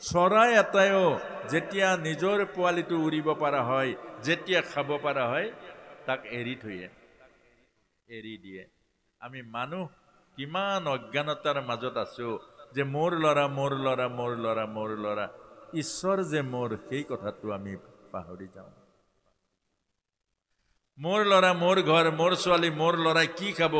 চৰাই এটাইও যেতিয়া নিজৰ পোৱালিটো উৰিব পৰা হয়, যেতিয়া খাব পৰা হয়, তাক এৰি দিয়ে। আমি মানুহ কিমান অজ্ঞানতাৰ মাজত আছো যে মোৰ ল'ৰা মোৰ ল'ৰা মোৰ ল'ৰা মোৰ ল'ৰা, ঈশ্বৰ যে মোৰ, সেই কথাটো আমি পাহৰি যাওঁ। মোৰ ল'ৰা মোৰ ঘৰ, মোৰ ছোৱালী মোৰ ল'ৰাই কি খাব?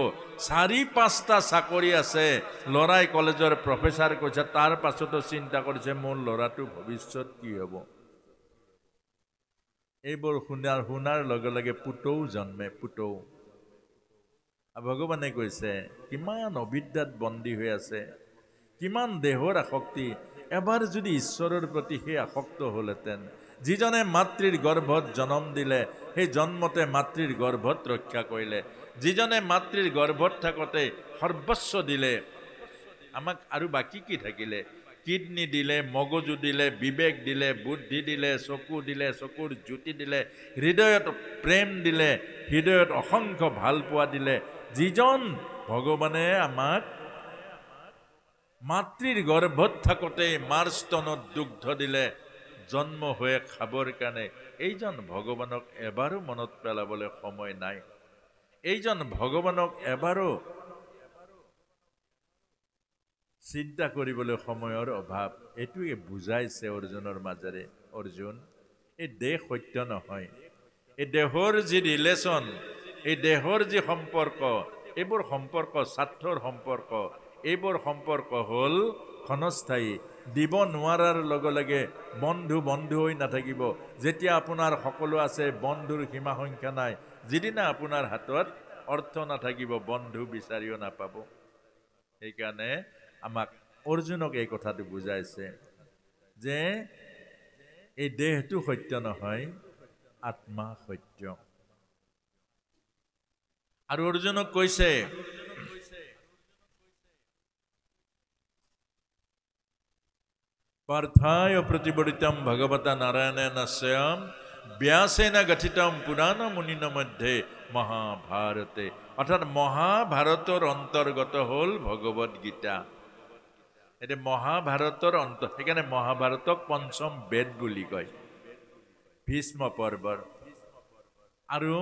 4-5টা চাকৰি আছে, ল'ৰাই কলেজৰ প্ৰফেচাৰ কৈছে, তাৰ পাছতো চিন্তা কৰিছে মোৰ ল'ৰাটো ভৱিষ্যত কি হ'ব। এইবোৰ শুনাৰ লগে লগে পুতৌ জন্মে, পুতৌ। ভগৱানে কৈছে কিমান অবিদ্যাত বন্দী হৈ আছে, কিমান দেহৰ আসক্তি। এবাৰ যদি ঈশ্বৰৰ প্ৰতি সেই আসক্ত হ'লহেঁতেন, যিজনে মাতৃৰ গৰ্ভত জন্ম দিলে, সেই জন্মতে মাতৃৰ গৰ্ভত ৰক্ষা কৰিলে, যিজনে মাতৃৰ গৰ্ভত থাকোঁতে সৰ্বস্ব দিলে, আমাক আৰু বাকী কি থাকিলে? কিডনি দিলে, মগজু দিলে, বিবেক দিলে, বুদ্ধি দিলে, চকু দিলে, চকুৰ জ্যোতি দিলে, হৃদয়ত প্ৰেম দিলে, হৃদয়ত অসংখ্য ভাল পোৱা দিলে। যিজন ভগৱানে আমাক মাতৃৰ গৰ্ভত থাকোঁতে মাৰ স্তনত দুগ্ধ দিলে, জন্ম হৈ খাবৰ কাৰণে, এইজন ভগৱানক এবাৰো মনত পেলাবলৈ সময় নাই। এইজন ভগৱানক এবাৰো চিন্তা কৰিবলৈ সময়ৰ অভাৱ। এইটোৱে বুজাইছে অৰ্জুনৰ মাজেৰে, অৰ্জুন, এই দেহ সত্য নহয়। এই দেহৰ যি ৰিলেশ্যন, এই দেহৰ যি সম্পৰ্ক, এইবোৰ সম্পৰ্ক স্বাৰ্থৰ সম্পৰ্ক। এইবোৰ সম্পৰ্ক হ'ল ক্ষণস্থায়ী। দিব নোৱাৰাৰ লগে লগে বন্ধু বন্ধু হৈ নাথাকিব। যেতিয়া আপোনাৰ সকলো আছে, বন্ধুৰ সীমা সংখ্যা নাই। যিদিনা আপোনাৰ হাতত অৰ্থ নাথাকিব, বন্ধু বিচাৰিও নাপাব। সেইকাৰণে আমাক অৰ্জুনক এই কথাটো বুজাইছে যে এই দেহটো সত্য নহয়, আত্মা সত্য। আৰু অৰ্জুনক কৈছে পাർത്থায় প্ৰতিবৰ্তিতম ভগৱতা নাৰায়ণেন স্বয়ং ব্যাসেন গঠিতম পুৰাণ মুনিন মধ্যে মহাভাৰতে। অৰ্থাৎ মহাভাৰতৰ অন্তৰ্গত হ'ল ভগৱদ গীতা। এতিয়া মহাভাৰতৰ সেইকাৰণে মহাভাৰতক পঞ্চম বেদ বুলি কয়, ভীষ্ম পৰ্বৰ। আৰু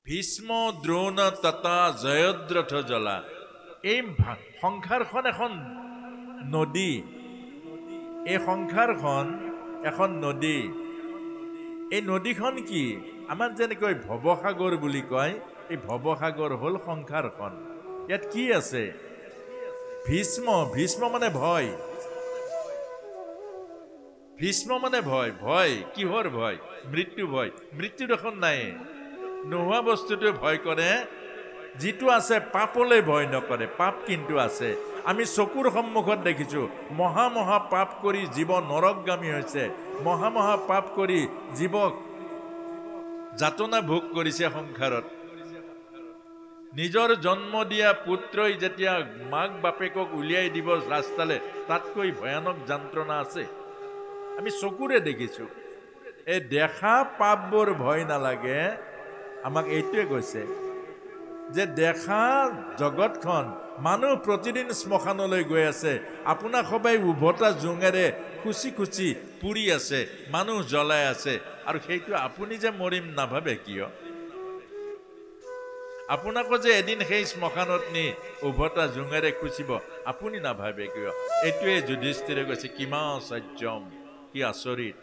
ভীষ্ম দ্ৰোণ তথা জয়দ্ৰথ জলা, এই সংসাৰখন এখন নদী। এই সংসাৰখন এখন নদী। এই নদীখন কি? আমাৰ যেনেকৈ ভৱসাগৰ বুলি কয়, এই ভৱসাগৰ হ'ল সংসাৰখন। ইয়াত কি আছে? ভীষ্ম, ভীষ্ম মানে ভয়। ভীষ্ম মানে ভয়। ভয় কিহৰ ভয়? মৃত্যু ভয়। মৃত্যু দেখোন নাই, নোহোৱা বস্তুটো ভয় কৰে। যিটো আছে পাপলৈ ভয় নকৰে, পাপ কিন্তু আছে। আমি চকুৰ সন্মুখত দেখিছো, মহা মহা পাপ কৰি জীৱ নৰকগামী হৈছে, মহা মহা পাপ কৰি জীৱক যাতনা ভোগ কৰিছে সংসাৰত। নিজৰ জন্ম দিয়া পুত্ৰই যেতিয়া মাক বাপেকক উলিয়াই দিব ৰাস্তালে, তাতকৈ ভয়ানক যন্ত্ৰণা আছে। আমি চকুৰে দেখিছো। এই দেখা পাপবোৰ ভয় নালাগে। আমাক এইটোৱে কৈছে যে দেখা জগতখন, মানুহ প্ৰতিদিন শ্মশানলৈ গৈ আছে। আপোনাক সবাই উভতা জোঙেৰে খুচি খুচি পুৰি আছে, মানুহ জ্বলাই আছে। আৰু সেইটো আপুনি যে মৰিম নাভাবে কিয়? আপোনাকো যে এদিন সেই শ্মশানত নি উভতা জোঙেৰে খুচিব, আপুনি নাভাবে কিয়? এইটোৱে যুধিষ্ঠিৰে কৈছে, কিমা সত্যম, কি আচৰিত।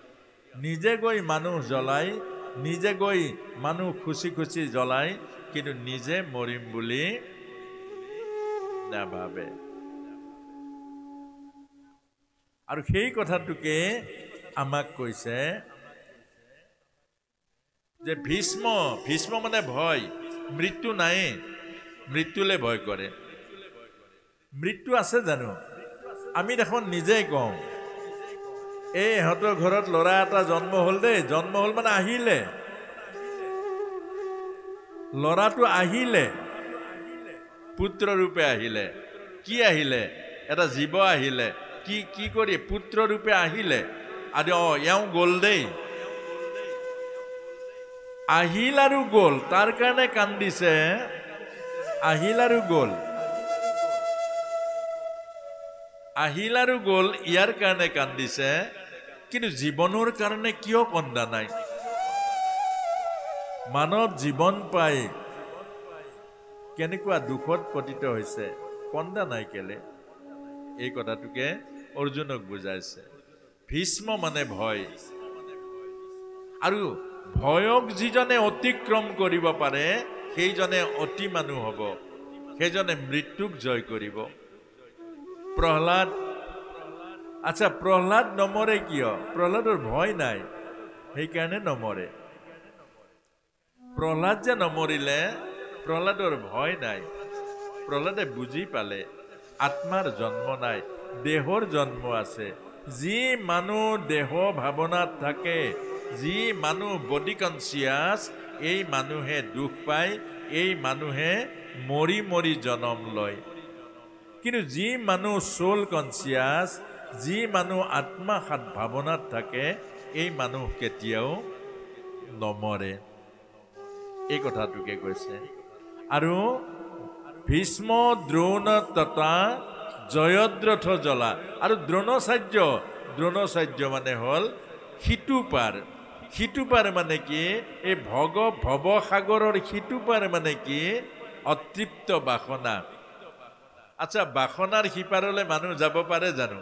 নিজে গৈ মানুহ জ্বলাই, নিজে গৈ মানুহ খুচি খুচি জ্বলাই, কিন্তু নিজে মৰিম বুলি নাভাবে। আৰু সেই কথাটোকে আমাক কৈছে যে ভীষ্ম, ভীষ্ম মানে ভয়। মৃত্যু নাই, মৃত্যুলে ভয় কৰে। মৃত্যু আছে জানো? আমি দেখোন নিজেই কওঁ, এই ইহঁতৰ ঘৰত ল'ৰা এটা জন্ম হ'ল দেই, জন্ম হ'ল মানে আহিলে, ল'ৰাটো আহিলে, পুত্ৰ ৰূপে আহিলে। কি আহিলে? এটা জীৱ আহিলে। কি কৰি? পুত্ৰ ৰূপে আহিলে। আৰু এওঁ গ'ল দেই, আহিল আৰু গ'ল। তাৰ কাৰণে কান্দিছে, আহিল আৰু গ'ল। আহিল আৰু গ'ল ইয়াৰ কাৰণে কান্দিছে, কিন্তু জীৱনৰ কাৰণে কিয় কন্দা নাই? মানৱ জীৱন পাই কেনেকুৱা দুখত পতিত হৈছে, কন্দা নাই কেলে? এই কথাটোকে অৰ্জুনক বুজাইছে। ভীষ্ম মানে ভয়, আৰু ভয়ক যিজনে অতিক্ৰম কৰিব পাৰে সেইজনে অতি মানুহ হ'ব, সেইজনে মৃত্যুক জয় কৰিব। প্ৰহ্লাদ, আচ্ছা প্ৰহ্লাদ নমৰে কিয়? প্ৰহ্লাদৰ ভয় নাই, সেইকাৰণে নমৰে। প্ৰহ্লাদ যে নমৰিলে, প্ৰহ্লাদৰ ভয় নাই। প্ৰহ্লাদে বুজি পালে আত্মাৰ জন্ম নাই, দেহৰ জন্ম আছে। যি মানুহ দেহ ভাৱনাত থাকে, যি মানুহ বডি কনচিয়াছ, এই মানুহে দুখ পায়, এই মানুহে মৰি মৰি জন্ম লয়। কিন্তু যি মানুহ সোল কনচিয়াছ, যি মানুহ আত্মা ভাৱনাত থাকে, এই মানুহ কেতিয়াও নমৰে। এই কথাটোকে কৈছে। আৰু ভীষ্ম, দ্ৰোণ তথা জয়দ্ৰথ জ্বলা, আৰু দ্ৰোণাচাৰ্য মানে হ'ল সিটোপাৰ। সিটোপাৰ মানে কি? এই ভৱসাগৰৰ সিটোপাৰ মানে কি? অতৃপ্ত বাসনা। আচ্ছা, বাসনাৰ সিপাৰলৈ মানুহ যাব পাৰে জানো?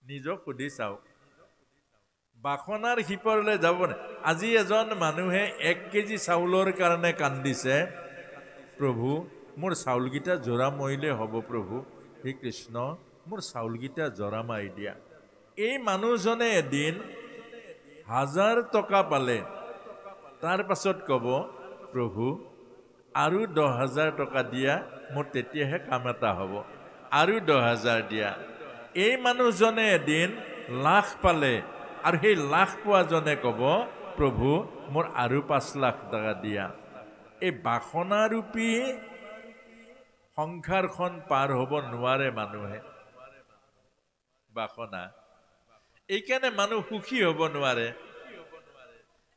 নিজক সুধি চাওক, বাসনাৰ সিপাৰলৈ যাব নে? আজি এজন মানুহে 1 কেজি চাউলৰ কাৰণে কান্দিছে, প্ৰভু মোৰ চাউলকেইটা জোৰা মৰিলে হ'ব, প্ৰভু হে কৃষ্ণ মোৰ চাউলকেইটা জোৰা মাৰি দিয়া। এই মানুহজনে এদিন 1000 টকা পালে, তাৰ পাছত ক'ব প্ৰভু আৰু 10,000 টকা দিয়া, মোৰ তেতিয়াহে কাম এটা হ'ব, আৰু 10,000 দিয়া। এই মানুহজনে এদিন 1,00,000 পালে, আৰু সেই 1,00,000 পোৱাজনে ক'ব প্ৰভু মোৰ আৰু 5,00,000 টকা দিয়া। এই বাসনাৰূপী সংসাৰখন পাৰ হ'ব নোৱাৰে মানুহে। বাসনা, এইকাৰণে মানুহ সুখী হ'ব নোৱাৰে।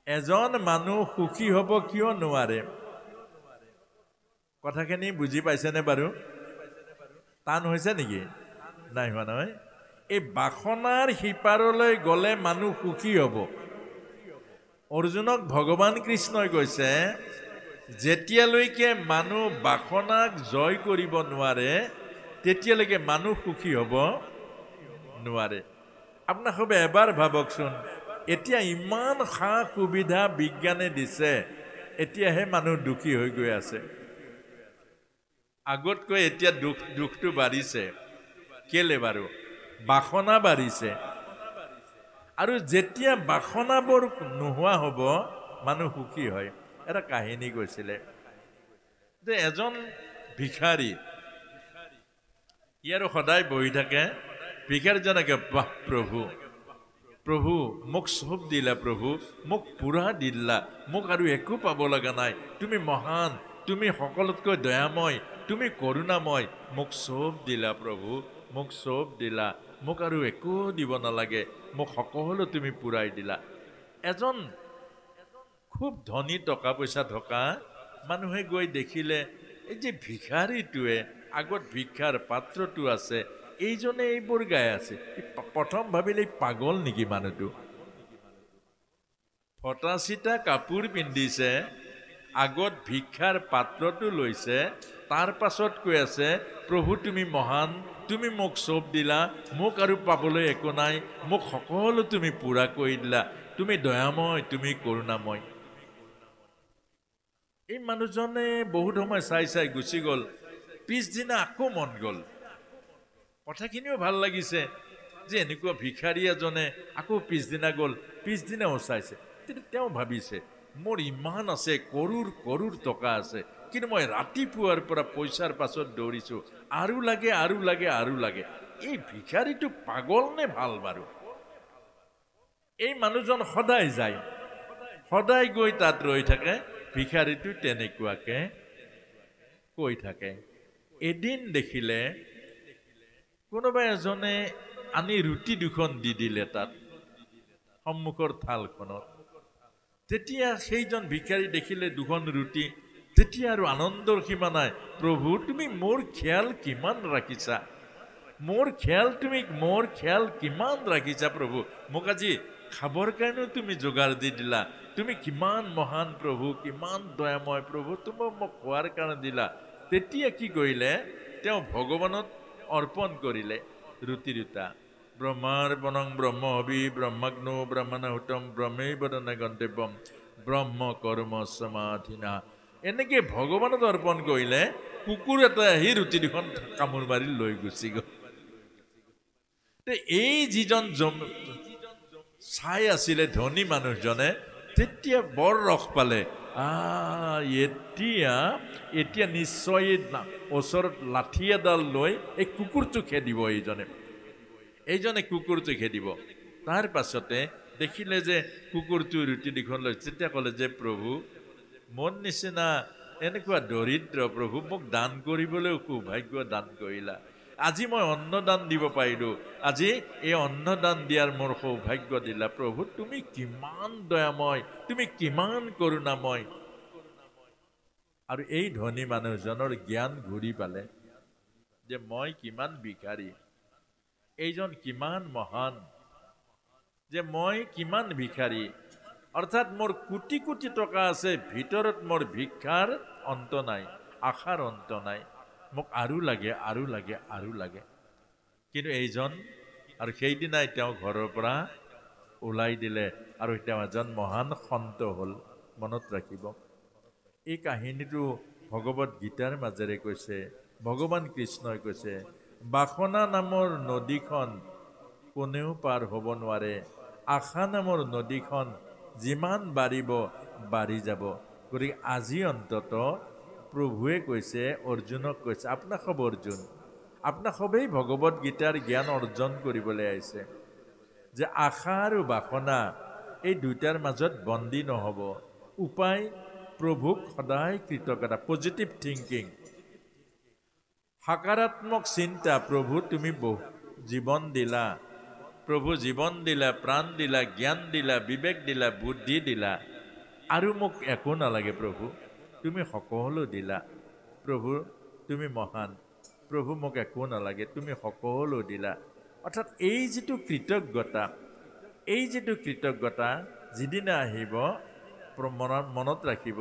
এজন মানুহ সুখী হ'ব কিয় নোৱাৰে? কথাখিনি বুজি পাইছেনে বাৰু? টান হৈছে নেকি? নাই হোৱা নহয়। এই বাসনাৰ সিপাৰলৈ গ'লে মানুহ সুখী হ'ব। অৰ্জুনক ভগৱান কৃষ্ণই কৈছে, যেতিয়ালৈকে মানুহ বাসনাক জয় কৰিব নোৱাৰে, তেতিয়ালৈকে মানুহ সুখী হ'ব নোৱাৰে। আপোনাক সবে এবাৰ ভাবকচোন, এতিয়া ইমান সা সুবিধা বিজ্ঞানে দিছে, এতিয়াহে মানুহ দুখী হৈ গৈ আছে। আগতকৈ এতিয়া দুখটো বাঢ়িছে। কেলে বাৰু? বাসনা বাঢ়িছে। আৰু যেতিয়া বাসনাবোৰ নোহোৱা হ'ব, মানুহ সুখী হয়। এটা কাহিনী কৈছিলে যে এজন ভিখাৰী, ইয়াৰো সদায় বহি থাকে। ভিখাৰীজনকে, বাহ প্ৰভু, প্ৰভু মোক চব দিলা, প্ৰভু মোক পুৰা দিলা, মোক আৰু একো পাব লগা নাই, তুমি মহান, তুমি সকলোতকৈ দয়াময়, তুমি কৰুণাময়, মোক চব দিলা প্ৰভু, মোক চব দিলা, মোক আৰু একো দিব নালাগে, মোক সকলো তুমি পুৰাই দিলা। এজন খুব ধনী, টকা পইচা থকা মানুহে গৈ দেখিলে এই যে ভিখাৰীটোৱে আগত ভিক্ষাৰ পাত্ৰটো আছে, এইজনে এইবোৰ গাই আছে। প্ৰথম ভাবিলে পাগল নেকি মানুহটো? ফটা চিটা কাপোৰ পিন্ধিছে, আগত ভিক্ষাৰ পাত্ৰটো লৈছে, তাৰ পাছত কৈ আছে প্ৰভু তুমি মহান, তুমি মোক চব দিলা, মোক আৰু পাবলৈ একো নাই, মোক সকলো তুমি পুৰা কৰি দিলা, তুমি দয়াময়, তুমি কৰুণাময়। এই মানুহজনে বহুত সময় চাই চাই গুচি গ'ল। পিছদিনা আকৌ মন গ'ল। কথাখিনিও ভাল লাগিছে যে এনেকুৱা ভিখাৰী এজনে আকৌ পিছদিনা গ'ল, পিছদিনাও চাইছে। কিন্তু তেওঁ ভাবিছে মোৰ ইমান আছে, কৰোৰ টকা আছে, কিন্তু মই ৰাতিপুৱাৰ পৰা পইচাৰ পাছত দৌৰিছো, আৰু লাগে আৰু লাগে আৰু লাগে। এই ভিখাৰীটো পাগল নে ভাল বাৰু? এই মানুহজন সদায় যায়, সদায় গৈ তাত ৰৈ থাকে, ভিখাৰীটো তেনেকুৱাকে কৈ থাকে। এদিন দেখিলে কোনোবা এজনে আনি ৰুটি দুখন দি দিলে তাত সন্মুখৰ থালখনত। তেতিয়া সেইজন ভিখাৰী দেখিলে দুখন ৰুটি, তেতিয়া আৰু আনন্দৰ সীমা নাই। প্ৰভু তুমি মোৰ খেয়াল কিমান ৰাখিছা, মোৰ খেয়াল কিমান ৰাখিছা প্ৰভু। মোক আজি খাবৰ কাৰণেও তুমি যোগাৰ দি দিলা। তুমি কিমান মহান প্ৰভু, কিমান দয়াময় প্ৰভু, তুমি মোক খোৱাৰ কাৰণে দিলা। তেতিয়া কি কৰিলে, তেওঁ ভগৱানত অৰ্পণ কৰিলে ৰুটি দুটা। ব্ৰহ্মাৰ্পণং ব্ৰহ্মহবি ব্ৰহ্মাগ্নো ব্ৰহ্মণাহুতম ব্ৰহ্মৈবদনে গন্তব্যম ব্ৰহ্ম কৰ্ম সমাধিনা। এনেকে ভগৱানত অৰ্পণ কৰিলে। কুকুৰ এটা আহি ৰুটি দুখন কামোৰ মাৰি লৈ গুচি গ'ল। এই যিজন চাই আছিলে ধনী মানুহজনে, তেতিয়া বৰ ৰস পালে। এতিয়া নিশ্চয় ওচৰত লাঠি এডাল লৈ এই কুকুৰটো খেদিব। এইজনে কুকুৰটো খেদিব। তাৰ পাছতে দেখিলে যে কুকুৰটো ৰুটি দুখন লৈ, তেতিয়া ক'লে যে প্ৰভু মোৰ নিচিনা এনেকুৱা দৰিদ্ৰ প্ৰভু, মোক দান কৰিবলৈ সৌভাগ্য দান কৰিলা। আজি মই অন্নদান দিব পাৰিলোঁ, আজি এই অন্নদান দিয়াৰ মোৰ সৌভাগ্য দিলা। প্ৰভু তুমি কিমান দয়াময়, তুমি কিমান কৰোণাময়। আৰু এই ধনী মানুহজনৰ জ্ঞান ঘূৰি পালে যে মই কিমান ভিখাৰী, এইজন কিমান মহান, যে মই কিমান ভিখাৰী। অৰ্থাৎ মোৰ কোটি কোটি টকা আছে, ভিতৰত মোৰ ভিক্ষাৰ অন্ত নাই, আশাৰ অন্ত নাই। মোক আৰু লাগে, আৰু লাগে, আৰু লাগে। কিন্তু এইজন, আৰু সেইদিনাই তেওঁ ঘৰৰ পৰা ওলাই দিলে আৰু তেওঁ এজন মহান সন্ত হ'ল। মনত ৰাখিব, এই কাহিনীটো ভগৱত গীতাৰ মাজেৰে কৈছে। ভগৱান কৃষ্ণই কৈছে, বাসনা নামৰ নদীখন কোনেও পাৰ হ'ব নোৱাৰে। আশা নামৰ নদীখন যিমান বাঢ়িব বাঢ়ি যাব। গতিকে আজি অন্তত প্ৰভুৱে কৈছে, অৰ্জুনক কৈছে, আপোনাক সব অৰ্জুন, আপোনাক সবেই ভগৱত গীতাৰ জ্ঞান অৰ্জন কৰিবলৈ আহিছে, যে আশা আৰু বাসনা এই দুইটাৰ মাজত বন্দী নহ'ব। উপায় প্ৰভুক সদায় কৃতজ্ঞতা, পজিটিভ থিংকিং, সকাৰাত্মক চিন্তা। প্ৰভু তুমি জীৱন দিলা, প্ৰভু জীৱন দিলা, প্ৰাণ দিলা, জ্ঞান দিলা, বিবেক দিলা, বুদ্ধি দিলা, আৰু মোক একো নালাগে প্ৰভু, তুমি সকলো দিলা। প্ৰভু তুমি মহান, প্ৰভু মোক একো নালাগে, তুমি সকলো দিলা। অৰ্থাৎ এই যিটো কৃতজ্ঞতা যিদিনা আহিব, মনত ৰাখিব,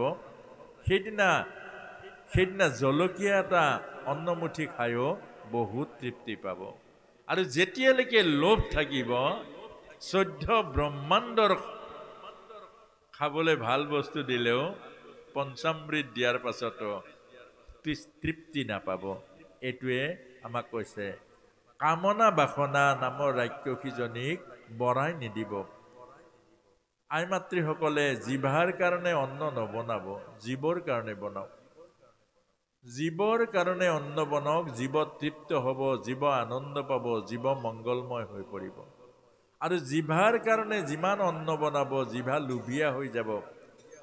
সেইদিনা জলকীয়া এটা অন্নমুঠি খায়ো বহুত তৃপ্তি পাব। আৰু যেতিয়ালৈকে লোভ থাকিব, 14 ব্ৰহ্মাণ্ডৰ খাবলৈ ভাল বস্তু দিলেও পঞ্চামৃত দিয়াৰ পাছতো তৃপ্তি নাপাব। এইটোৱে আমাক কৈছে, কামনা বাসনা নামৰ ৰাক্ষসীজনীক বৰাই নিদিব। আই মাতৃসকলে জিভাৰ কাৰণে অন্ন নবনাব, জীৱৰ কাৰণে বনাওক। জীৱৰ কাৰণে অন্ন বনাওক, জীৱ তৃপ্ত হ'ব, জীৱ আনন্দ পাব, জীৱ মংগলময় হৈ পৰিব। আৰু জিভাৰ কাৰণে যিমান অন্ন বনাব, জিভা লোভিয়া হৈ যাব,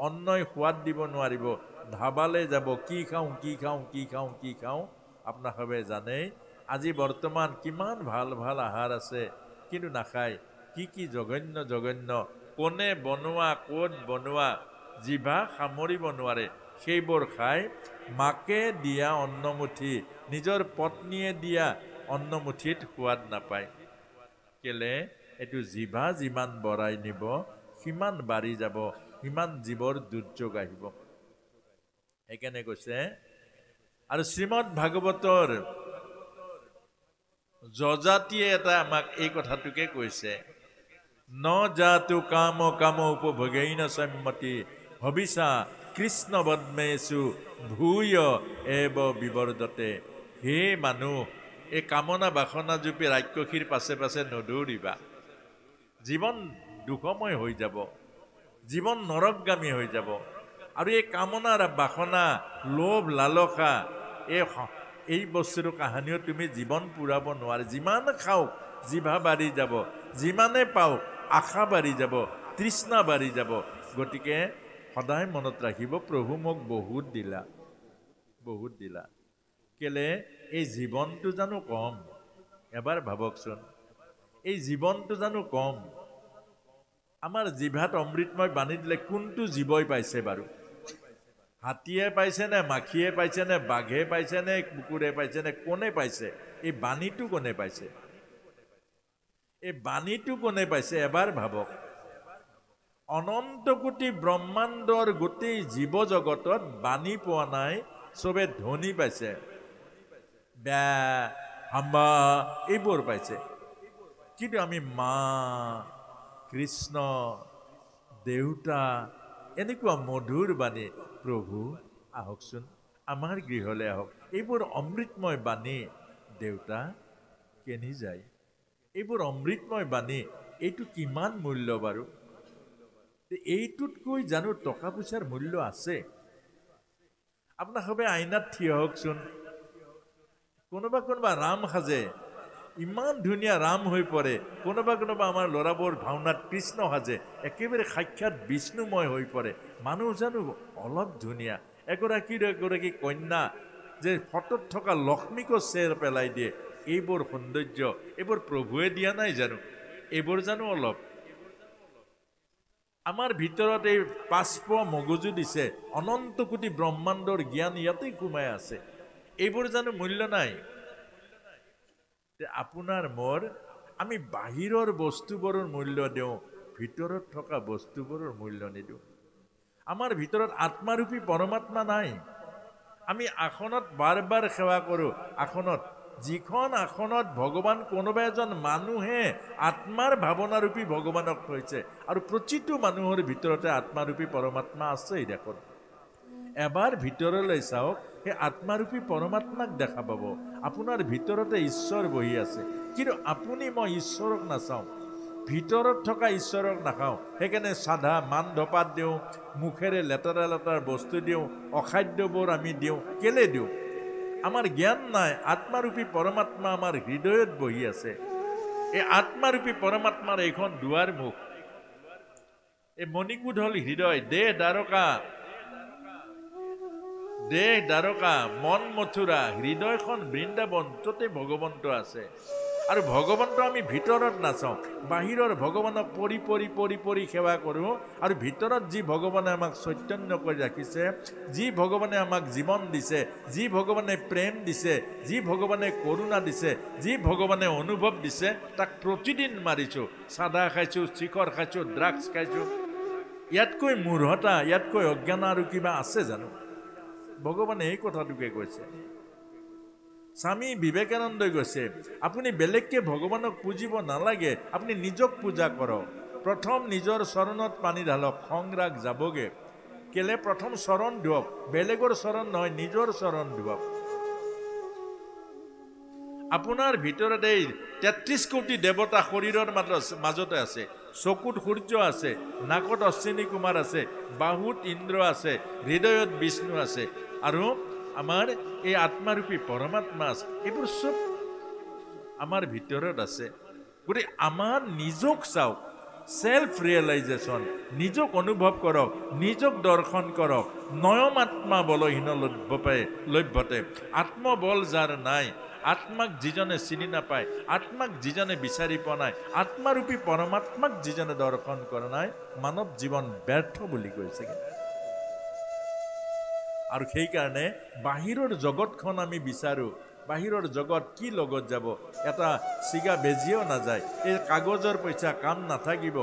অন্নই সোৱাদ দিব নোৱাৰিব, ধাবালৈ যাব, কি খাওঁ কি খাওঁ কি খাওঁ কি খাওঁ। আপোনালোকে জানেই আজি বৰ্তমান কিমান ভাল ভাল আহাৰ আছে, কিন্তু নাখায়। কি জঘন্য কোনে বনোৱা, ক'ত বনোৱা, জিভা সামৰিব নোৱাৰে, সেইবোৰ খাই মাকে দিয়া অন্নমুঠি, নিজৰ পত্নীয়ে দিয়া অন্নমুঠিত সোৱাদ নাপায়। কেলে? এইটো জিভা যিমান বঢ়াই নিব, সিমান বাঢ়ি যাব, সিমান জীৱৰ দুৰ্যোগ আহিব। সেইকাৰণে কৈছে, আৰু শ্ৰীমদ ভাগৱতৰ যজাতিয়ে এটা আমাক এই কথাটোকে কৈছে, ন জাতু কাম উপভোগেইন সম্মতি ভবিষা কৃষ্ণ বদ্মেষু ভূয় এব বিবৰ্ধতে। হে মানুহ, এই কামনা বাসনা জুপি ৰাক্ষসীৰ পাছে পাছে নদৌৰিবা। জীৱন দুখময় হৈ যাব, জীৱন নৰকগামী হৈ যাব। আৰু এই কামনা বাসনা, লোভ লালসা, এই বস্তুৰ কাহানিও তুমি জীৱন পুৰাব নোৱাৰে। যিমান খাওক জিভা বাঢ়ি যাব, যিমানে পাওক আশা বাঢ়ি যাব, তৃষ্ণা বাঢ়ি যাব। গতিকে সদায় মনত ৰাখিব, প্ৰভু মোক বহুত দিলা, বহুত দিলা। কেলে? এই জীৱনটো জানো কম? এবাৰ ভাবকচোন, এই জীৱনটো জানো কম? আমাৰ জিভাত অমৃতময় বাণী দিলে কোনটো জীৱই পাইছে বাৰু? হাতীয়ে পাইছে নে মাখিয়ে পাইছে নে বাঘে পাইছে নে কুকুৰে পাইছে নে কোনে পাইছে এই বাণীটো কোনে পাইছে এই বাণীটো কোনে পাইছে এবাৰ ভাবক অনন্ত কোটি ব্ৰহ্মাণ্ডৰ গোটেই জীৱ জগতত বাণী পোৱা নাই সবে ধ্বনি পাইছে ব্য হাম্বা এইবোৰ পাইছে কিন্তু আমি মা কৃষ্ণ দেউতা এনেকুৱা মধুৰ বাণী প্ৰভু আহকচোন আমাৰ গৃহলৈ আহক এইবোৰ অমৃতময় বাণী দেউতা কেনি যায় এইবোৰ অমৃতময় বাণী এইটো কিমান মূল্য বাৰু এইটোতকৈ জানো টকা পইচাৰ মূল্য আছে আপোনাক সবে আইনাত থিয় হওকচোন কোনোবা কোনোবা ৰাম সাজে ইমান ধুনীয়া ৰাম হৈ পৰে কোনোবা কোনোবা আমাৰ ল'ৰাবোৰ ভাওনাত কৃষ্ণ সাজে একেবাৰে সাক্ষাৎ বিষ্ণুময় হৈ পৰে মানুহ জানো অলপ ধুনীয়া এগৰাকী কন্যা যে ফটোত থকা লক্ষ্মীকো চেৰ পেলাই দিয়ে এইবোৰ সৌন্দৰ্য এইবোৰ প্ৰভুৱে দিয়া নাই জানো এইবোৰ জানো অলপ আমাৰ ভিতৰত এই পাঁচপোৱা মগজু দিছে অনন্ত কোটি ব্ৰহ্মাণ্ডৰ জ্ঞান ইয়াতেই সোমাই আছে এইবোৰ জানো মূল্য নাই আপোনাৰ মোৰ আমি বাহিৰৰ বস্তুবোৰৰ মূল্য দিওঁ ভিতৰত থকা বস্তুবোৰৰ মূল্য নিদিওঁ আমাৰ ভিতৰত আত্মাৰূপী পৰমাত্মা নাই আমি আসনত বাৰ বাৰ সেৱা কৰোঁ আসনত যিখন আসনত ভগৱান কোনোবা এজন মানুহে আত্মাৰ ভাৱনাৰূপী ভগৱানক থৈছে আৰু প্ৰতিটো মানুহৰ ভিতৰতে আত্মাৰূপী পৰমাত্মা আছে দেখোন এবাৰ ভিতৰলৈ চাওক সেই আত্মাৰূপী পৰমাত্মাক দেখা পাব আপোনাৰ ভিতৰতে ঈশ্বৰ বহি আছে কিন্তু আপুনি মই ঈশ্বৰক নাচাওঁ ভিতৰত থকা ঈশ্বৰক নাখাওঁ সেইকাৰণে সাধা মান ধপাত দিওঁ মুখেৰে লেতেৰা লেতেৰা বস্তু দিওঁ অখাদ্যবোৰ আমি দিওঁ কেলে দিওঁ আমাৰ জ্ঞান নাই আত্মাৰূপী পৰমাত্মা আমাৰ হৃদয়ত বহি আছে এই আত্মাৰূপী পৰমাত্মাৰ এইখন দুৱাৰ মুখ এই মণিকূট হ'ল হৃদয় দেহ দ্বাৰকা মন মথুৰা হৃদয়খন বৃন্দাবন ততে ভগৱন্ত আছে আৰু ভগৱন্ত আমি ভিতৰত নাচাওঁ বাহিৰৰ ভগৱানক পৰি পৰি পৰি পৰি সেৱা কৰোঁ আৰু ভিতৰত যি ভগৱানে আমাক চৈতন্য কৰি ৰাখিছে যি ভগৱানে আমাক জীৱন দিছে যি ভগৱানে প্ৰেম দিছে যি ভগৱানে কৰুণা দিছে যি ভগৱানে অনুভৱ দিছে তাক প্ৰতিদিন মাৰিছোঁ চাদা খাইছোঁ চিখৰ খাইছোঁ ড্ৰাগছ খাইছোঁ ইয়াতকৈ মূঢ়তা ইয়াতকৈ অজ্ঞান আৰু কিবা আছে জানো ভগৱানে এই কথাটোকে কৈছে স্বামী বিবেকানন্দই কৈছে আপুনি বেলেগকে ভগৱানক পুজিব নালাগে আপুনি নিজক পূজা কৰক প্ৰথম নিজৰ চৰণত পানী ঢালক সংৰাগ যাবগে কেলে প্ৰথম চৰণ ধুৱক বেলেগৰ চৰণ নহয় নিজৰ চৰণ ধুৱক আপোনাৰ ভিতৰত এই ৩৩ কোটি দেৱতা শৰীৰৰ মাজতে আছে চকুত সূৰ্য আছে নাকত অশ্বিনী কুমাৰ আছে বাহুত ইন্দ্ৰ আছে হৃদয়ত বিষ্ণু আছে আৰু আমাৰ এই আত্মাৰূপী পৰমাত্মা আছে এইবোৰ চব আমাৰ ভিতৰত আছে গতিকে আমাৰ নিজক চাওক সেলফ ৰিয়েলাইজেশ্যন নিজক অনুভৱ কৰক নিজক দৰ্শন কৰক নয়ম আত্মা বলহীন লভ্যতে আত্মবল যাৰ নাই আত্মাক যিজনে চিনি নাপায় আত্মাক যিজনে বিচাৰি পোৱা নাই আত্মাৰূপী পৰমাত্মাক যিজনে দৰ্শন কৰা নাই মানৱ জীৱন ব্যৰ্থ বুলি কৈছে আৰু সেইকাৰণে বাহিৰৰ জগতখন আমি বিচাৰোঁ বাহিৰৰ জগত কি লগত যাব এটা চিগা বেজিও নাযায় এই কাগজৰ পইচা কাম নাথাকিব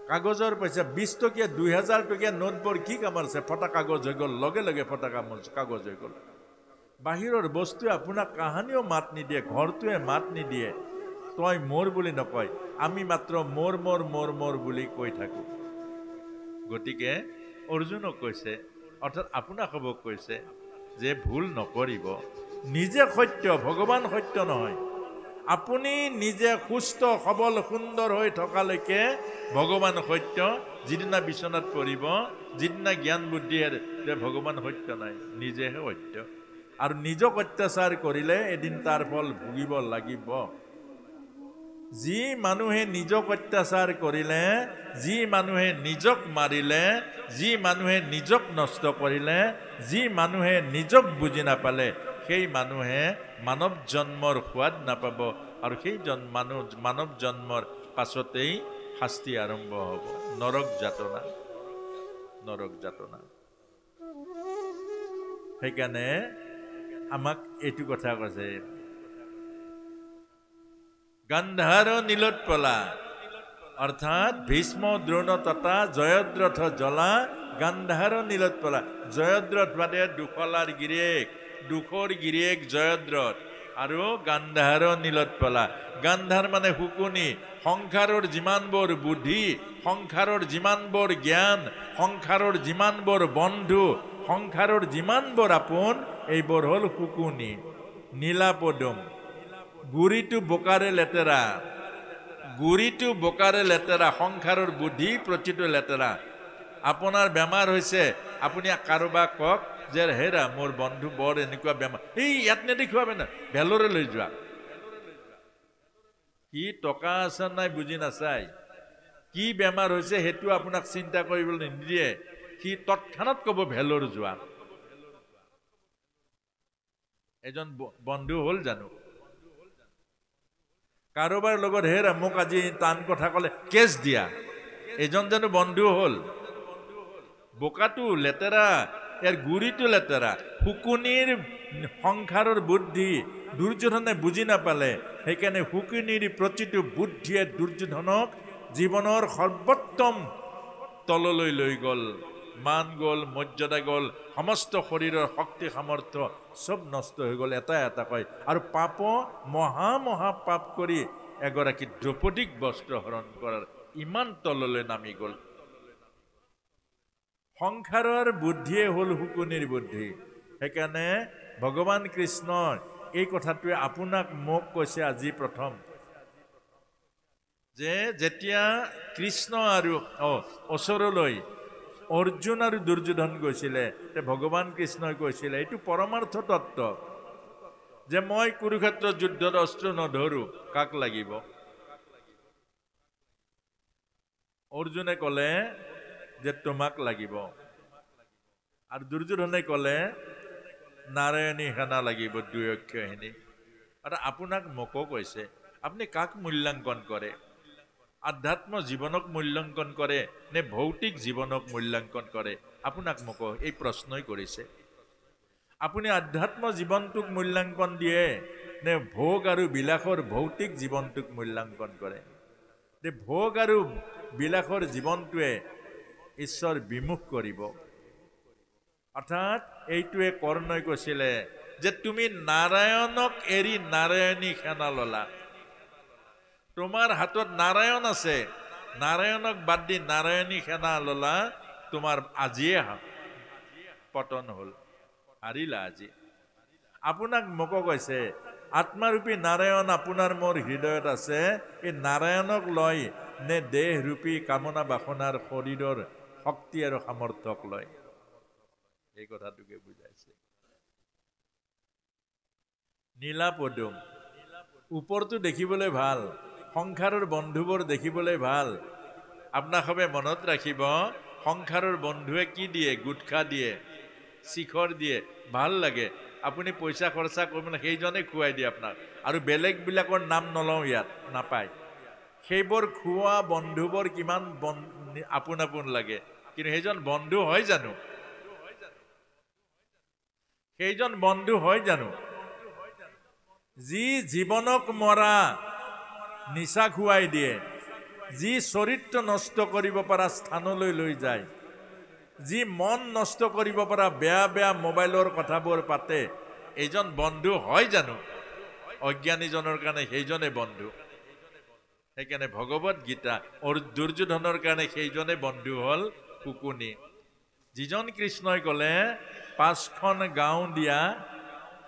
কাগজৰ পইচা ২০ টকীয়া ২০০০ টকীয়া নোটবোৰ কি কাম আছে ফটা কাগজ হৈ গ'ল লগে লগে ফটা কাগজ হৈ গ'ল বাহিৰৰ বস্তুৱে আপোনাক কাহানিও মাত নিদিয়ে ঘৰটোৱে মাত নিদিয়ে তই মোৰ বুলি নকয় আমি মাত্ৰ মোৰ মোৰ মোৰ মোৰ বুলি কৈ থাকোঁ গতিকে অৰ্জুনক কৈছে অৰ্থাৎ আপোনাক হ'ব কৈছে যে ভুল নকৰিব নিজে সত্য ভগৱান সত্য নহয় আপুনি নিজে সুস্থ সবল সুন্দৰ হৈ থকালৈকে ভগৱান সত্য যিদিনা বিচনাত পৰিব যিদিনা জ্ঞান বুদ্ধিৰে যে ভগৱান সত্য নাই নিজেহে সত্য আৰু নিজক অত্যাচাৰ কৰিলে এদিন তাৰ ফল ভুগিব লাগিব যি মানুহে নিজক অত্যাচাৰ কৰিলে যি মানুহে নিজক মাৰিলে যি মানুহে নিজক নষ্ট কৰিলে যি মানুহে নিজক বুজি নাপালে সেই মানুহে মানৱ জন্মৰ সোৱাদ নাপাব আৰু সেই মানৱ জন্মৰ পাছতেই শাস্তি আৰম্ভ হ'ব নৰক যাতনা সেইকাৰণে আমাক এইটো কথা কৈছে, গান্ধাৰ নীলোৎপলা, অৰ্থাৎ ভীষ্ম দ্ৰোণ তথা জয়দ্ৰথ জ্বলা গান্ধাৰ নীলোৎপলা। জয়দ্ৰথ বাদে দুশলাৰ গিৰিয়েক, দুশৰ গিৰিয়েক জয়দ্ৰথ আৰু গান্ধাৰ নীলোৎপলা। গান্ধাৰ মানে শুকুনি, সংসাৰৰ যিমানবোৰ বুদ্ধি, সংসাৰৰ যিমানবোৰ জ্ঞান, সংসাৰৰ যিমানবোৰ বন্ধু, সংসাৰৰ যিমানবোৰ আপোন, এইবোৰ হ'ল শুকুনি। নীলাপদুম, গুৰিটো বোকাৰে লেতেৰা, গুৰিটো বোকাৰে লেতেৰা, সংসাৰৰ বুদ্ধি প্ৰতিটো লেতেৰা। আপোনাৰ বেমাৰ হৈছে, আপুনি কাৰোবাক কওক যে হেৰা মোৰ বন্ধু বৰ এনেকুৱা বেমাৰ, এই ইয়াত নেদেখুৱাবে না, ভেলৰে লৈ যোৱা। কি টকা আছে নাই বুজি নাচায়, কি বেমাৰ হৈছে সেইটো আপোনাক চিন্তা কৰিবলৈ নিদিয়ে, সি তৎক্ষণাৎ ক'ব ভেলৰ যোৱা। এজন বন্ধু হ'ল জানো? কাৰোবাৰ লগত হেৰা মোক আজি টান কথা ক'লে কেছ দিয়া, এজন জানো বন্ধু হ'ল? বোকাটো লেতেৰা, ইয়াৰ গুৰিটো লেতেৰা। শুকুনিৰ সংসাৰৰ বুদ্ধি দুৰ্যোধনে বুজি নাপালে, সেইকাৰণে শুকুনিৰ প্ৰতিটো বুদ্ধিয়ে দুৰ্যোধনক জীৱনৰ সৰ্বোত্তম তললৈ লৈ গ'ল। মান গ'ল, মৰ্যাদা গ'ল, সমস্ত শৰীৰৰ শক্তি সামৰ্থ্য চব নষ্ট হৈ গ'ল এটা এটা কয়। আৰু পাপ মহা মহা পাপ কৰি এগৰাকী দ্ৰৌপদীক বস্ত্ৰ হৰণ কৰাৰ ইমান তললৈ নামি গ'ল। সংসাৰৰ বুদ্ধিয়ে হ'ল শুকুনিৰ বুদ্ধি। সেইকাৰণে ভগৱান কৃষ্ণৰ এই কথাটোৱে আপোনাক মোক কৈছে আজি প্ৰথম, যে যেতিয়া কৃষ্ণ আৰু ওচৰলৈ অৰ্জুন আৰু দুৰ্যোধন গৈছিলে, ভগৱান কৃষ্ণই কৈছিলে এইটো পৰমাৰ্থ তত্ত্ব, যে মই কুৰুক্ষেত্ৰ যুদ্ধত অস্ত্ৰ নধৰো, কাক লাগিব? অৰ্জুনে ক'লে যে তোমাক লাগিব, আৰু দুৰ্যোধনে ক'লে নাৰায়ণী সেনা লাগিব, দুয়ক্ষখিনি। আৰু আপোনাক মোকো কৈছে, আপুনি কাক মূল্যাংকন কৰে? আধ্যাত্ম জীৱনক মূল্যাংকন কৰে নে ভৌতিক জীৱনক মূল্যাংকন কৰে? আপোনাক মোকো এই প্ৰশ্নই কৰিছে। আপুনি আধ্যাত্ম জীৱনটোক মূল্যাংকন দিয়ে নে ভোগ আৰু বিলাসৰ ভৌতিক জীৱনটোক মূল্যাংকন কৰে? যে ভোগ আৰু বিলাসৰ জীৱনটোৱে ঈশ্বৰ বিমুখ কৰিব। অৰ্থাৎ এইটোৱে কৰ্ণই কৈছিলে যে তুমি নাৰায়ণক এৰি নাৰায়ণী সেনা ললা, তোমাৰ হাতত নাৰায়ণ আছে, নাৰায়ণক বাদ দি নাৰায়ণী সেনা ললা, তোমাৰ আজিয়ে পতন হ'ল, হাৰিলা আজি। আপোনাক মোকো কৈছে আত্মাৰূপী নাৰায়ণ আপোনাৰ মোৰ হৃদয়ত আছে, এই নাৰায়ণক লয় নে দেহৰূপী কামনা বাসনাৰ শৰীৰৰ শক্তি আৰু সামৰ্থ্যক লয়? এই কথাটোকে বুজাইছে। নীলাপদুম, ওপৰটো দেখিবলৈ ভাল, সংসাৰৰ বন্ধুবোৰ দেখিবলৈ ভাল। আপোনাক সবে মনত ৰাখিব, সংসাৰৰ বন্ধুৱে কি দিয়ে? গুটখা দিয়ে, শিখৰ দিয়ে, ভাল লাগে। আপুনি পইচা খৰচা কৰিব না, সেইজনে খুৱাই দিয়ে আপোনাক। আৰু বেলেগবিলাকৰ নাম নলওঁ, ইয়াত নাপায়। সেইবোৰ খোৱা বন্ধুবোৰ কিমান আপোন আপোন লাগে, কিন্তু সেইজন বন্ধু হয় জানো? সেইজন বন্ধু হয় জানো? যি জীৱনক মৰা নিচা খুৱাই দিয়ে, যি চৰিত্ৰ নষ্ট কৰিব পৰা স্থানলৈ লৈ যায়, যি মন নষ্ট কৰিব পৰা বেয়া বেয়া মোবাইলৰ কথাবোৰ পাতে, এইজন বন্ধু হয় জানো? অজ্ঞানীজনৰ কাৰণে সেইজনে বন্ধু। সেইকাৰণে ভগৱত গীতা দুৰ্যোধনৰ কাৰণে সেইজনে বন্ধু হ'ল শুকুনি। যিজন কৃষ্ণই ক'লে 5খন গাঁও দিয়া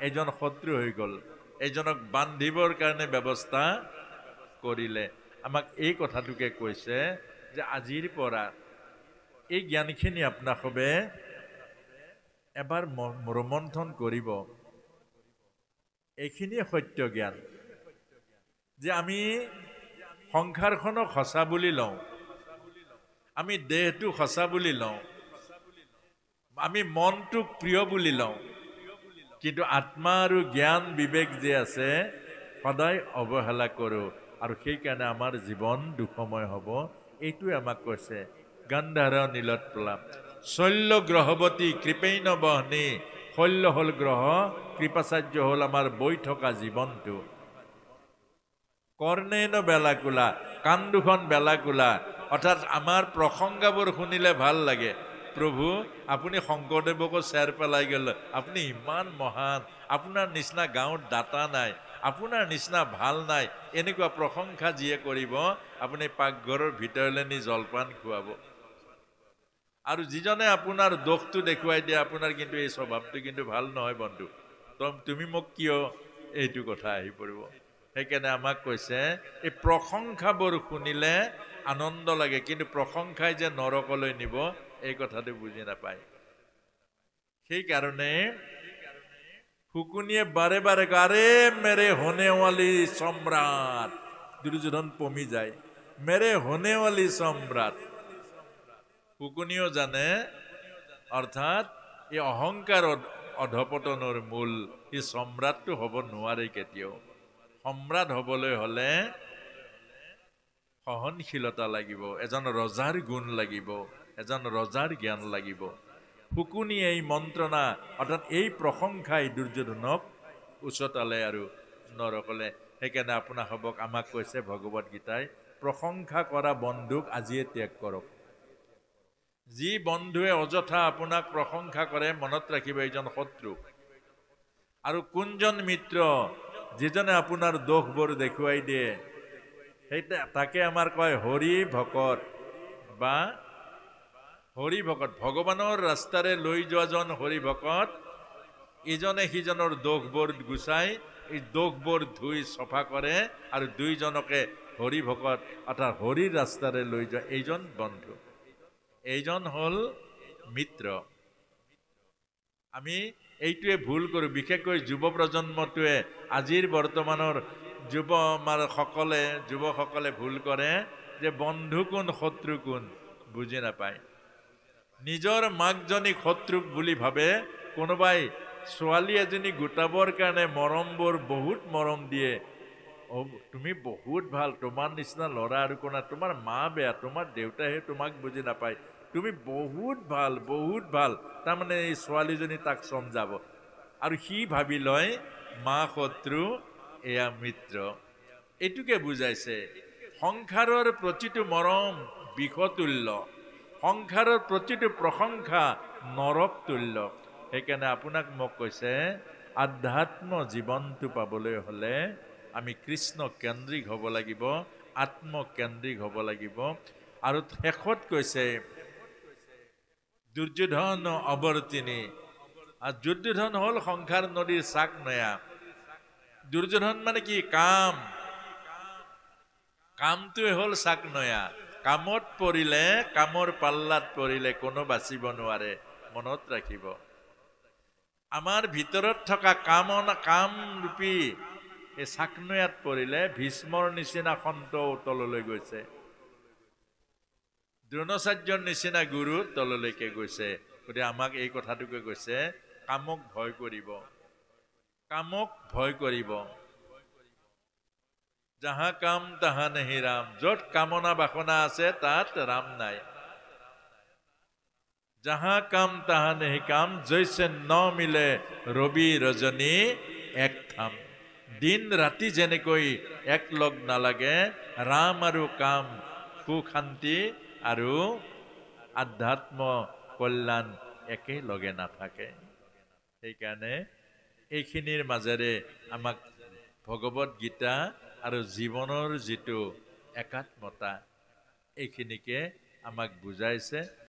এজন শত্ৰু হৈ গ'ল, এইজনক বান্ধিবৰ কাৰণে ব্যৱস্থা কৰিলে। আমাক এই কথাটোকে কৈছে যে আজিৰ পৰা এই জ্ঞানখিনি আপোনাসবে এবাৰ মনোমন্থন কৰিব। এইখিনিয়ে সত্য জ্ঞান, যে আমি সংসাৰখনক সঁচা বুলি লওঁ, আমি দেহটো সঁচা বুলি লওঁ, আমি মনটোক প্ৰিয় বুলি লওঁ, কিন্তু আত্মা আৰু জ্ঞান বিবেক যে আছে সদায় অৱহেলা কৰোঁ, আৰু সেইকাৰণে আমাৰ জীৱন দুখময় হ'ব। এইটোৱে আমাক কৈছে গান্ধাৰ নীলোৎপলা শল্য গ্ৰহৱতী কৃপেইন বহনি শল্য হল গ্ৰহ কৃপাচাৰ্য হল আমাৰ বৈ থকা জীৱনটো কৰ্ণেন বেলাকুলা কাণ দুখন বেলাকুলা অৰ্থাৎ আমাৰ প্ৰসংগাবোৰ শুনিলে ভাল লাগে প্ৰভু আপুনি শংকৰদেৱকো চেৰ পেলাই গ'ল আপুনি ইমান মহান আপোনাৰ নিচিনা গাঁৱত দাতা নাই আপোনাৰ নিচিনা ভাল নাই এনেকুৱা প্ৰশংসা যিয়ে কৰিব আপুনি পাকঘৰৰ ভিতৰলৈ নি জলপান খুৱাব আৰু যিজনে আপোনাৰ দোষটো দেখুৱাই দিয়ে আপোনাৰ কিন্তু এই স্বভাৱটো কিন্তু ভাল নহয় বন্ধু তুমি মোক কিয় এইটো কথা আহি পৰিব সেইকাৰণে আমাক কৈছে এই প্ৰশংসাবোৰ শুনিলে আনন্দ লাগে কিন্তু প্ৰশংসাই যে নৰকলৈ নিব এই কথাটো বুজি নাপায় সেইকাৰণে শুকুনিয়ে বাৰে বাৰে আৰে মেৰে হোনেৱালী সম্ৰাট দুৰ্যোধন পমি যায় মেৰে হোনেৱালী সম্ৰাট শুকুনিও জানে অৰ্থাৎ এই অহংকাৰত অধপতনৰ মূল এই সম্ৰাটটো হ'ব নোৱাৰে কেতিয়াও সম্ৰাট হ'বলৈ হ'লে সহনশীলতা লাগিব এজন ৰজাৰ গুণ লাগিব এজন ৰজাৰ জ্ঞান লাগিব শুকুনি এই মন্ত্ৰণা অৰ্থাৎ এই প্ৰশংসাই দুৰ্যোধনক উচতালে আৰু নৰকলে সেইকাৰণে আপোনাসবক আমাক কৈছে ভগৱত গীতাই প্ৰশংসা কৰা বন্ধুক আজিয়ে ত্যাগ কৰক যি বন্ধুৱে অযথা আপোনাক প্ৰশংসা কৰে মনত ৰাখিব এইজন শত্ৰু আৰু কোনজন মিত্ৰ যিজনে আপোনাৰ দোষবোৰ দেখুৱাই দিয়ে সেইটা তাকে আমাৰ কয় হৰি ভকত বা হৰি ভকত ভগৱানৰ ৰাস্তাৰে লৈ যোৱাজন হৰি ভকত ইজনে সিজনৰ দোষবোৰ গুচাই এই দোষবোৰ ধুই চফা কৰে আৰু দুইজনকে হৰি ভকত অৰ্থাৎ হৰিৰ ৰাস্তাৰে লৈ যোৱা এইজন বন্ধু এইজন হল মিত্ৰ আমি এইটোৱে ভুল কৰো বিশেষকৈ যুৱ প্ৰজন্মটোৱে আজিৰ বৰ্তমানৰ যুৱসকলে ভুল কৰে যে বন্ধু কোন শত্ৰু কোন বুজি নাপায় নিজৰ মাকজনী শত্ৰুক বুলি ভাবে কোনোবাই ছোৱালী এজনী গোটাবৰ কাৰণে মৰমবোৰ বহুত মৰম দিয়ে তুমি বহুত ভাল তোমাৰ নিচিনা ল'ৰা আৰু কোনা তোমাৰ মা বেয়া তোমাৰ দেউতাহে তোমাক বুজি নাপায় তুমি বহুত ভাল তাৰমানে এই ছোৱালীজনী তাক সমজাব আৰু সি ভাবি লয় মা শত্ৰু এয়া মিত্ৰ এইটোকে বুজাইছে সংসাৰৰ প্ৰতিটো মৰম বিষতুল্য সংসাৰৰ প্ৰতিটো প্ৰশংসা নৰক তুল্য সেইকাৰণে আপোনাক মোক কৈছে আধ্যাত্ম জীৱনটো পাবলৈ হ'লে আমি কৃষ্ণ কেন্দ্ৰিক হ'ব লাগিব আত্মকেন্দ্ৰিক হ'ব লাগিব আৰু শেষত কৈছে দুৰ্যোধন অৱৰ্তিনী আৰু দুৰ্যোধন হ'ল সংসাৰ নদীৰ চাক নয়া দুৰ্যোধন মানে কি কামটোৱে হ'ল চাক নয়া কামত পৰিলে কামৰ পাল্লাত পৰিলে কোনো বাচিব নোৱাৰে মনত ৰাখিব আমাৰ ভিতৰত থকা কাম ৰূপী এই চাকনৈয়াত পৰিলে ভীষ্মৰ নিচিনা সন্ত তললৈ গৈছে দ্ৰোণাচাৰ্যৰ নিচিনা গুৰু তললৈকে গৈছে গতিকে আমাক এই কথাটোকে কৈছে কামক ভয় কৰিব যাহা কাম তাহা নেহি ৰাম য'ত কামনা বাসনা আছে তাত ৰাম নাই যাহা কাম তাহা নেহি কাম জৈছে ন মিলে ৰবি ৰজনী এক থাম দিন ৰাতি যেনেকৈ এক লগ নালাগে ৰাম আৰু কাম সুখ শান্তি আৰু আধ্যাত্ম কল্যাণ একেলগে নাথাকে সেইকাৰণে এইখিনিৰ মাজেৰে আমাক ভগৱত গীতা আৰু জীৱনৰ যিটো একাত্মতা এইখিনিকে আমাক বুজাইছে